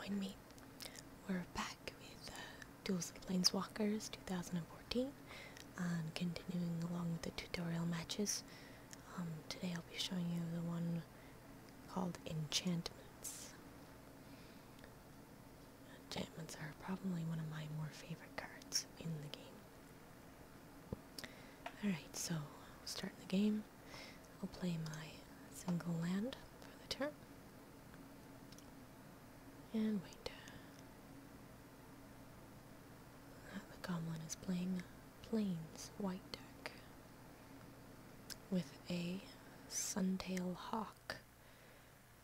join me. We're back with Duels of Planeswalkers 2014 and continuing along with the tutorial matches. Today I'll be showing you the one called Enchantments. Enchantments are probably one of my more favorite cards in the game. Alright, so we'll start the game. I'll play my single land for the turn. And wait. The goblin is playing Plains white deck with a Suntail Hawk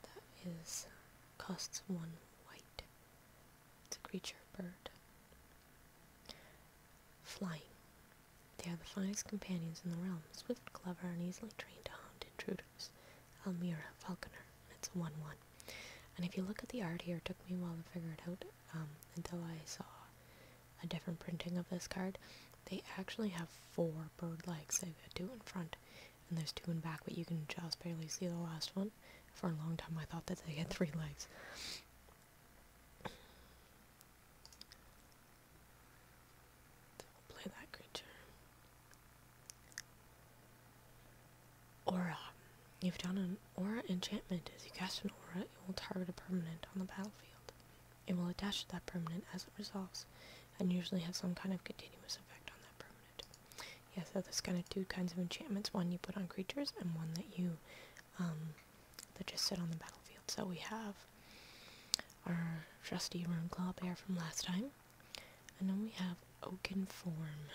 that costs 1 white. It's a creature bird. Flying. They are the finest companions in the realm, swift, clever, and easily trained to hunt intruders. Almira Falconer, and it's a 1-1. And if you look at the art here, it took me a while to figure it out until I saw a different printing of this card. They actually have 4 bird legs. They've got 2 in front, and there's 2 in back, but you can just barely see the last one. For a long time I thought that they had 3 legs. So we'll play that creature. Aura. You've done an aura enchantment. As you cast an aura, it will target a permanent on the battlefield. It will attach to that permanent as it resolves, and usually have some kind of continuous effect on that permanent. Yeah, so there's kind of 2 kinds of enchantments. One you put on creatures, and one that you, that just sit on the battlefield. So we have our trusty Runeclaw Bear from last time, and then we have Oaken Form.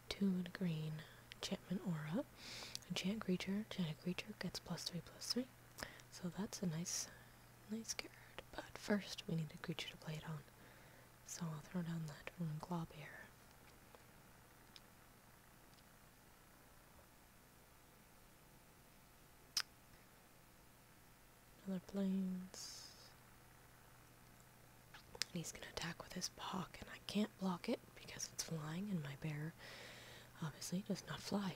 2 and a green. Enchantment aura. Enchanted creature gets +3/+3. So that's a nice card. But first we need a creature to play it on. So I'll throw down that Runeclaw Bear. Another Plains. And he's gonna attack with his hawk, and I can't block it because it's flying, and my bear obviously does not fly.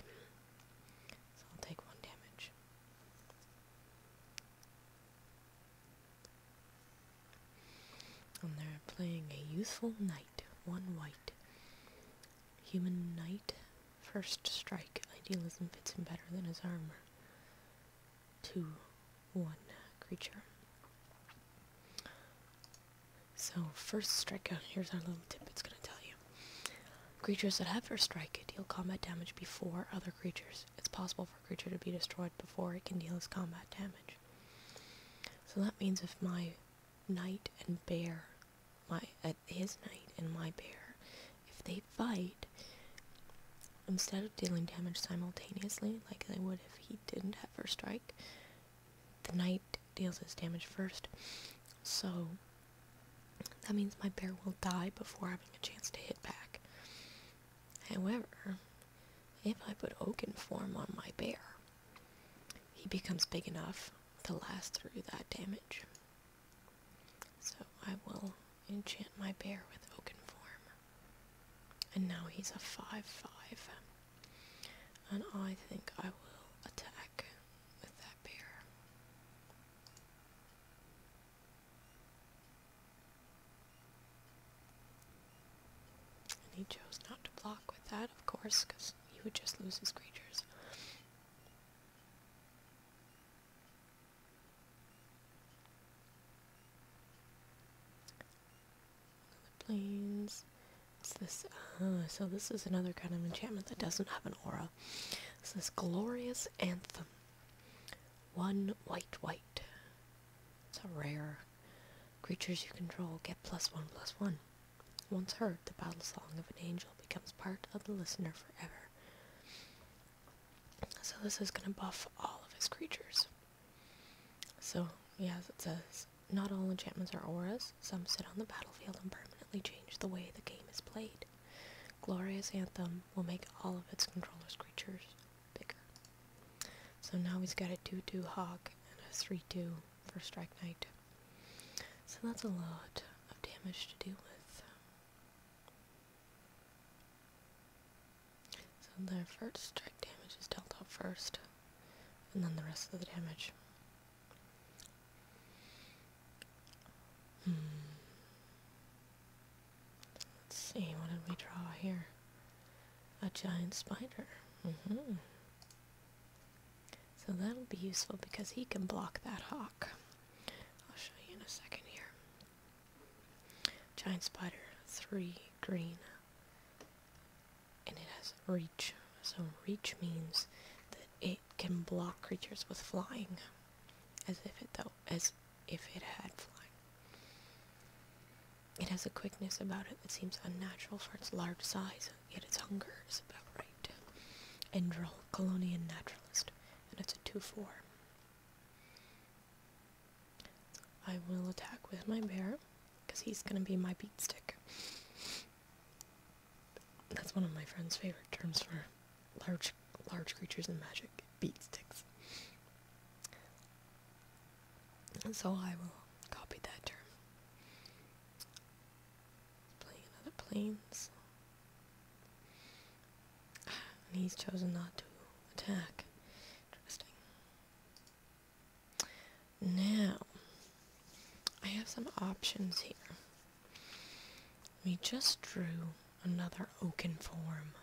So I'll take 1 damage. And they're playing a Youthful Knight, 1 white. Human Knight, first strike. Idealism fits him better than his armor. 2/1 creature. So first strike, here's our little tip it's going to tell you. Creatures that have first strike deal combat damage before other creatures. It's possible for a creature to be destroyed before it can deal its combat damage. So that means if my knight and bear, his knight and my bear, if they fight, instead of dealing damage simultaneously, like they would if he didn't have first strike, the knight deals his damage first. So that means my bear will die before having a chance to hit back. However, if I put Oaken Form on my bear, he becomes big enough to last through that damage. So I will enchant my bear with Oaken Form. And now he's a 5/5. And I think I will attack with that bear. And he chose not to block with that, of course, because he would just lose his creatures. Plains. It's this, so this is another kind of enchantment that doesn't have an aura. It's this Glorious Anthem. 1 white. It's a rare. Creatures you control get +1/+1. Once heard, the battle song of an angel becomes part of the listener forever. So this is going to buff all of his creatures. So, yeah, as it says, not all enchantments are auras. Some sit on the battlefield and permanently change the way the game is played. Glorious Anthem will make all of its controller's creatures bigger. So now he's got a 2/2 hawk and a 3/2 first strike knight. So that's a lot of damage to deal with. So the first strike damage is dealt out first, and then the rest of the damage. giant spider. So that'll be useful because he can block that hawk. I'll show you in a second here. Giant spider, 3 green. And it has reach. So reach means that it can block creatures with flying. As if it had flying. It has a quickness about it that seems unnatural for its large size, yet its hunger is about right. Endril, Colonian Naturalist, and it's a 2/4. I will attack with my bear, because he's going to be my beat stick. That's one of my friend's favorite terms for large creatures in Magic, beat sticks. And so I will copy that term. Playing another planes. And he's chosen not to attack. Interesting. Now, I have some options here. We just drew another oaken form.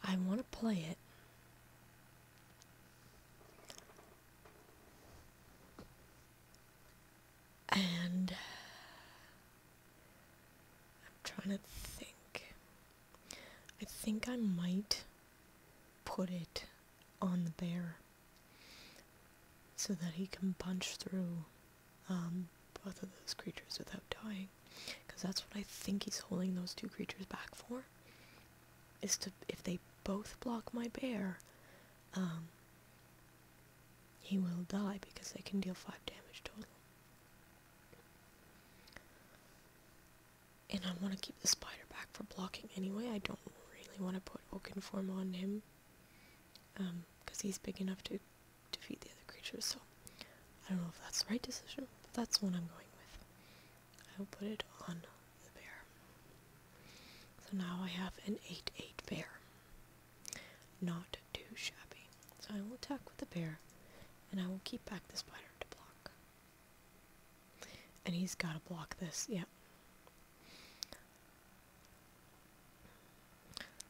I want to play it. And I'm trying to think. I think I might put it on the bear so that he can punch through both of those creatures without dying. Because that's what I think he's holding those 2 creatures back for. Is to, if they both block my bear, he will die because they can deal 5 damage total. And I want to keep the spider back for blocking anyway. I don't really want to put oaken form on him, because he's big enough to defeat the other creatures, so I don't know if that's the right decision, but that's what I'm going with. I'll put it on the bear. So now I have an 8/8 bear. Not too shabby. So I will attack with the bear, and I will keep back the spider to block. And he's gotta block this, yeah.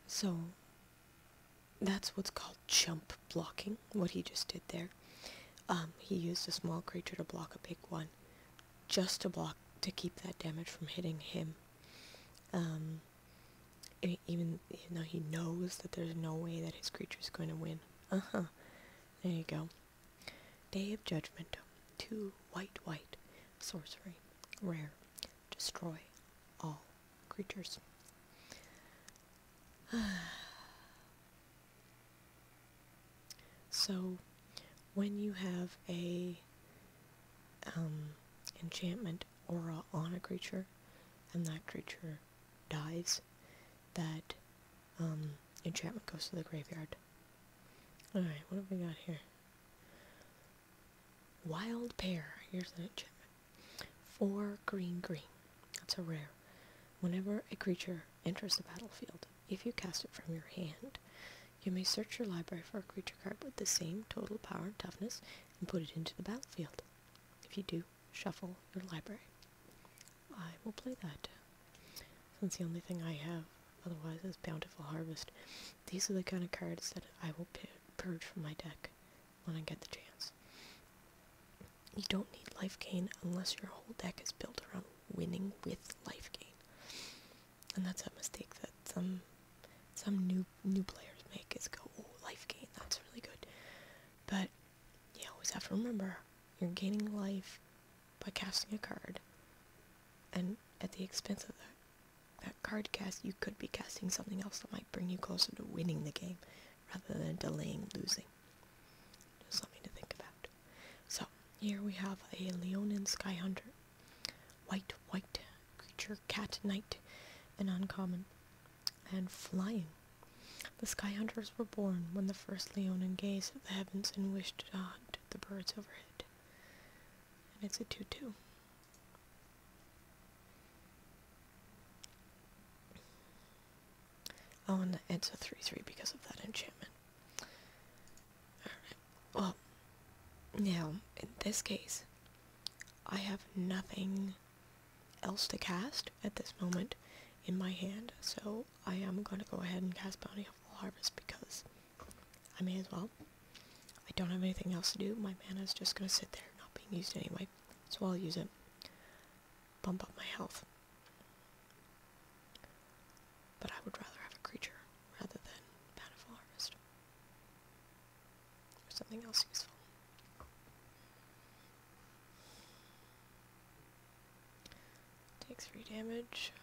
So, that's what's called jump blocking, what he just did there. He used a small creature to block a big one, just to keep that damage from hitting him. Even though he knows that there's no way that his creature's going to win. There you go. Day of Judgment. 2 white, sorcery, rare, destroy all creatures. So, when you have a enchantment aura on a creature, and that creature dies, that enchantment goes to the graveyard. Alright, what have we got here? Wild Pear. Here's an enchantment. 4 green. That's a rare. Whenever a creature enters the battlefield, if you cast it from your hand, you may search your library for a creature card with the same total power and toughness and put it into the battlefield. If you do, shuffle your library. I will play that, since the only thing I have otherwise is Bountiful Harvest. These are the kind of cards that I will purge from my deck when I get the chance. You don't need life gain unless your whole deck is built around winning with life gain. And that's a mistake that some new players make, is go, oh, life gain, that's really good. But you always have to remember, you're gaining life by casting a card, and at the expense of that card cast, you could be casting something else that might bring you closer to winning the game, rather than delaying losing. Just something to think about. So, here we have a Leonin Sky Hunter. White creature, cat, knight, an uncommon, and flying. The Sky Hunters were born when the first Leonin gazed at the heavens and wished to hunt the birds overhead. And it's a 2/2. Oh, and it's a 3/3 because of that enchantment. Alright, well, now, in this case, I have nothing else to cast at this moment, in my hand, so I am going to go ahead and cast Bountiful Harvest because I may as well. I don't have anything else to do. My mana is just going to sit there, not being used anyway, so I'll use it. Bump up my health. But I would rather have a creature rather than Bountiful Harvest. Or something else useful. Takes 3 damage.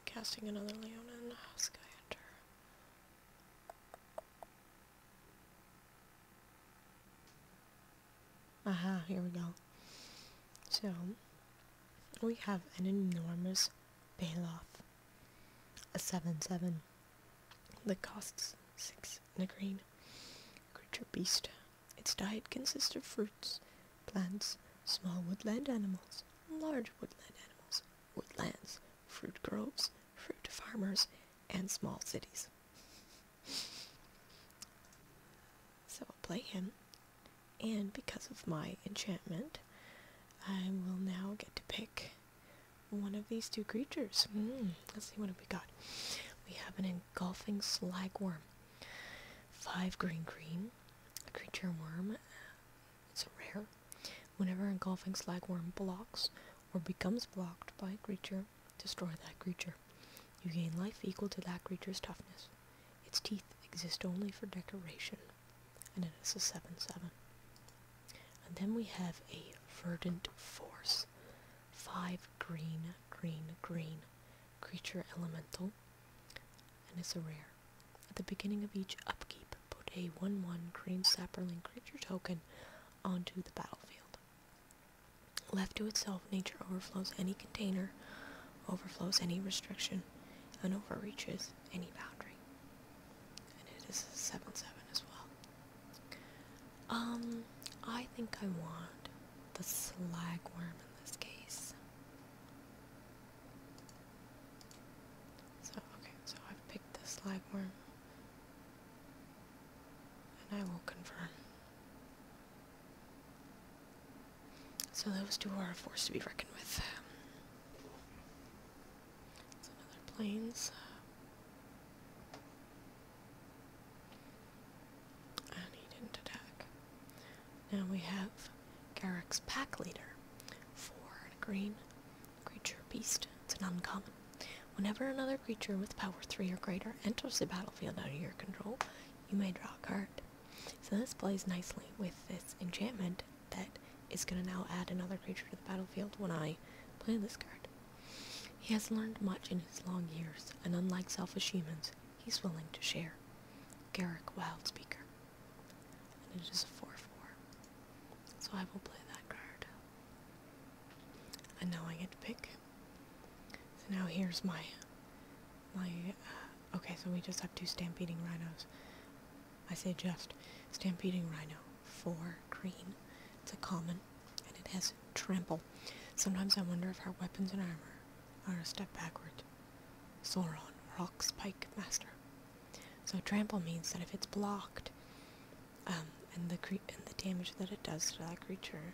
Casting another Leonin, Sky Hunter. Aha, here we go. So, we have an enormous Baloth, a 7/7 that costs 6 and a green. Creature beast. Its diet consists of fruits, plants, small woodland animals, large woodland animals, woodlands, fruit groves, fruit farmers, and small cities. So I'll play him, and because of my enchantment, I will now get to pick one of these 2 creatures. Let's see what we got. We have an Engulfing Slagworm. 5 green, a creature worm. It's a rare. Whenever Engulfing Slagworm blocks or becomes blocked by a creature, destroy that creature. You gain life equal to that creature's toughness. Its teeth exist only for decoration, and it is a 7/7. And then we have a Verdant Force. 5 green, creature elemental, and it's a rare. At the beginning of each upkeep, put a 1/1 green sapperling creature token onto the battlefield. Left to itself, nature overflows any container, overflows any restriction, and overreaches any boundary. And it is a 7/7 as well. I think I want the Slagworm in this case. So, okay, so I've picked the Slagworm, and I will confirm. So those 2 are a force to be reckoned with. It's another Plains. And he didn't attack. Now we have Garrick's Pack Leader. 4 and a green, creature beast. It's an uncommon. Whenever another creature with power 3 or greater enters the battlefield under your control, you may draw a card. So this plays nicely with this enchantment that is going to now add another creature to the battlefield when I play this card. He has learned much in his long years, and unlike selfish humans, he's willing to share. Garrick Wildspeaker. And it is a 4/4. So I will play that card. And now I get to pick. So now here's my okay, so we just have 2 Stampeding Rhinos. I say just. Stampeding Rhino. 4 green. It's a common, and it has Trample. Sometimes I wonder if our weapons and armor are a step backward. Sauron, Rock Spike Master. So Trample means that if it's blocked, and the damage that it does to that creature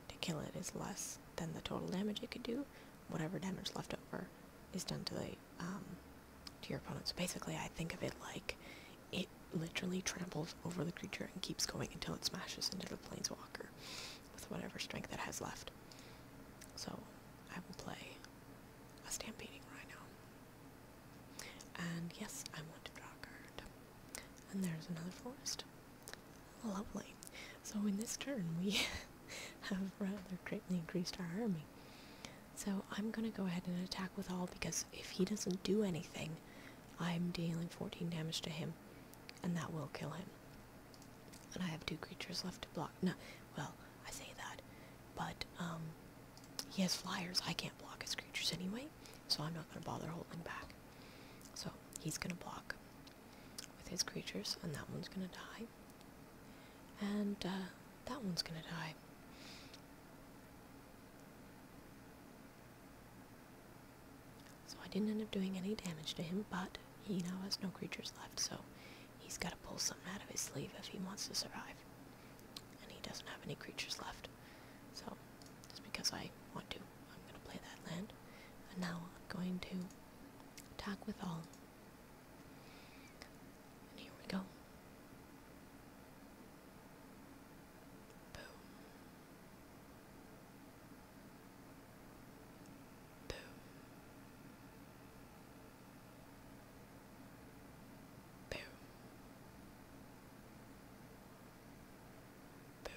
to kill it is less than the total damage it could do, whatever damage left over is done to the to your opponent. So basically, I think of it like it literally tramples over the creature and keeps going until it smashes into the Planeswalker with whatever strength it has left. So I will play a Stampeding Rhino. And yes, I want to draw a card. And there's another forest. Lovely. So in this turn, we have rather greatly increased our army. So I'm going to go ahead and attack with all, because if he doesn't do anything, I'm dealing 14 damage to him, and that will kill him. And I have 2 creatures left to block. No, well, I say that, but he has flyers. I can't block his creatures anyway, so I'm not going to bother holding back. So he's going to block with his creatures, and that one's going to die. And that one's going to die. So I didn't end up doing any damage to him, but he now has no creatures left, so he's got to pull something out of his sleeve if he wants to survive. And he doesn't have any creatures left. So because I want to. I'm going to play that land. And now I'm going to attack with all. And here we go. Boom. Boom. Boom. Boom.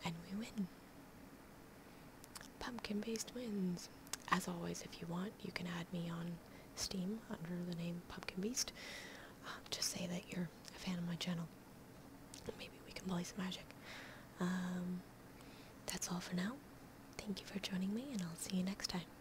And we win. Pumpkin-based wins. As always, if you want, you can add me on Steam under the name Pumpkin Beast. Just say that you're a fan of my channel. Maybe we can play some Magic. That's all for now. Thank you for joining me, and I'll see you next time.